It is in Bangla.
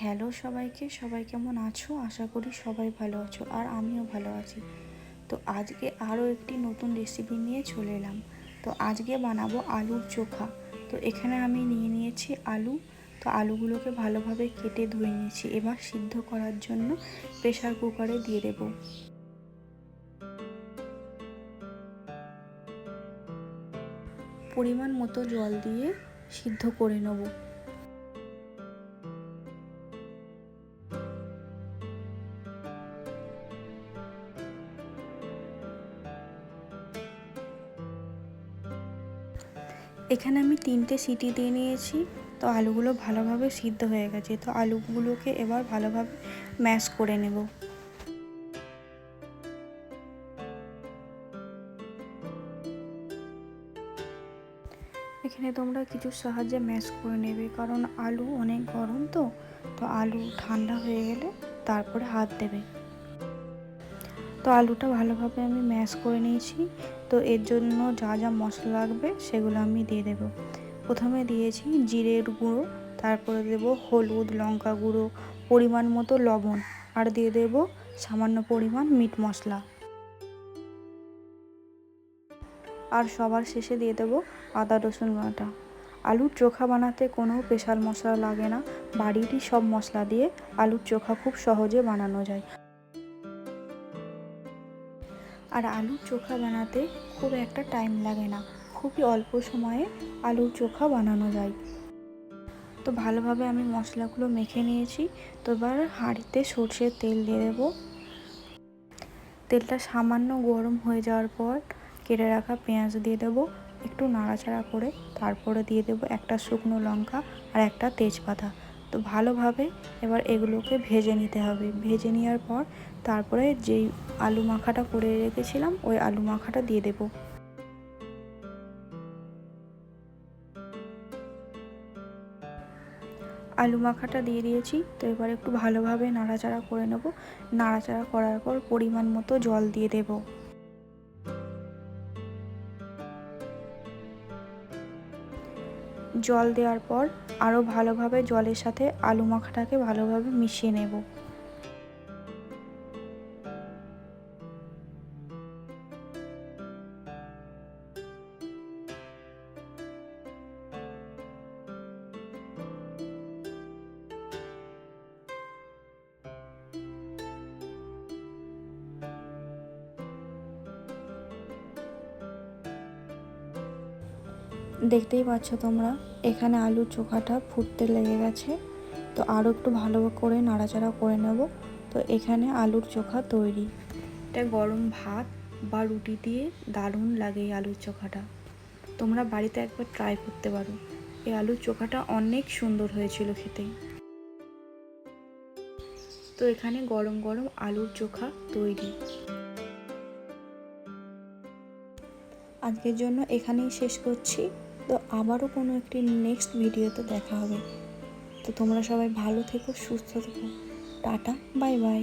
হ্যালো সবাইকে, সবাই কেমন আছো? আশা করি সবাই ভালো আছো, আর আমিও ভালো আছি। তো আজকে আরও একটি নতুন রেসিপি নিয়ে চলে এলাম। তো আজকে বানাবো আলুর চোখা। তো এখানে আমি নিয়ে নিয়েছি আলু। তো আলুগুলোকে ভালোভাবে কেটে ধুয়ে নিয়েছি। এবার সিদ্ধ করার জন্য প্রেসার কুকারে দিয়ে দেব। পরিমাণ মতো জল দিয়ে সিদ্ধ করে নেব। এখানে আমি 3টে সিটি দিয়ে নিয়েছি। তো আলুগুলো ভালোভাবে সিদ্ধ হয়ে গেছে। তো আলুগুলোকে এবার ভালোভাবে ম্যাশ করে নেব। এখানে তোমরা কিছুর সাহায্যে ম্যাশ করে নেবে, কারণ আলু অনেক গরম। তো আলু ঠান্ডা হয়ে গেলে তারপরে হাত দেবে। তো আলুটা ভালোভাবে আমি ম্যাশ করে নিয়েছি। তো এর জন্য যা যা মশলা লাগবে সেগুলো আমি দিয়ে দেব। প্রথমে দিয়েছি জিরের গুঁড়ো, তারপরে দেব হলুদ, লঙ্কা গুঁড়ো, পরিমাণ মতো লবণ, আর দিয়ে দেব সামান্য পরিমাণ মিট মশলা। আর সবার শেষে দিয়ে দেব আদা রসুন বাটা। আলুর চোখা বানাতে কোনো স্পেশাল মশলা লাগে না। বাড়িরই সব মশলা দিয়ে আলুর চোখা খুব সহজে বানানো যায়। আর আলুর চোখা বানাতে খুব একটা টাইম লাগে না, খুবই অল্প সময়ে আলুর চোখা বানানো যায়। তো ভালোভাবে আমি মশলাগুলো মেখে নিয়েছি। তো এবার হাঁড়িতে সরষের তেল দিয়ে দেবো। তেলটা সামান্য গরম হয়ে যাওয়ার পর কেটে রাখা পেঁয়াজ দিয়ে দেবো, একটু নাড়াচাড়া করে তারপরে দিয়ে দেবো একটা শুকনো লঙ্কা আর একটা তেজপাতা। তো ভালোভাবে এবার এগুলোকে ভেজে নিতে হবে। ভেজে নেওয়ার পর তারপরে যেই আলু মাখাটা করে রেখেছিলাম ওই আলু মাখাটা দিয়ে দেবো। আলু মাখাটা দিয়ে দিয়েছি। তো এবার একটু ভালোভাবে নাড়াচাড়া করে নেব। নাড়াচাড়া করার পর পরিমাণ মতো জল দিয়ে দেব। জল দেওয়ার পর আরও ভালোভাবে জলের সাথে আলু মাখাটাকে ভালোভাবে মিশিয়ে নেব। দেখতেই পাচ্ছ তোমরা, এখানে আলুর চোখাটা ফুটতে লেগে গেছে। তো আরও একটু ভালো করে নাড়াচাড়া করে নেব। তো এখানে আলুর চোখা তৈরি। এটা গরম ভাত বা রুটি দিয়ে দারুণ লাগে এই আলুর চোখাটা। তোমরা বাড়িতে একবার ট্রাই করতে পারো। এই আলুর চোখাটা অনেক সুন্দর হয়েছিল খেতে। তো এখানে গরম গরম আলুর চোখা তৈরি। আজকের জন্য এখানেই শেষ করছি। তো আবারও কোনো একটি নেক্সট ভিডিওতে দেখা হবে। তো তোমরা সবাই ভালো থেকো, সুস্থ থেকো। Tata, bye bye.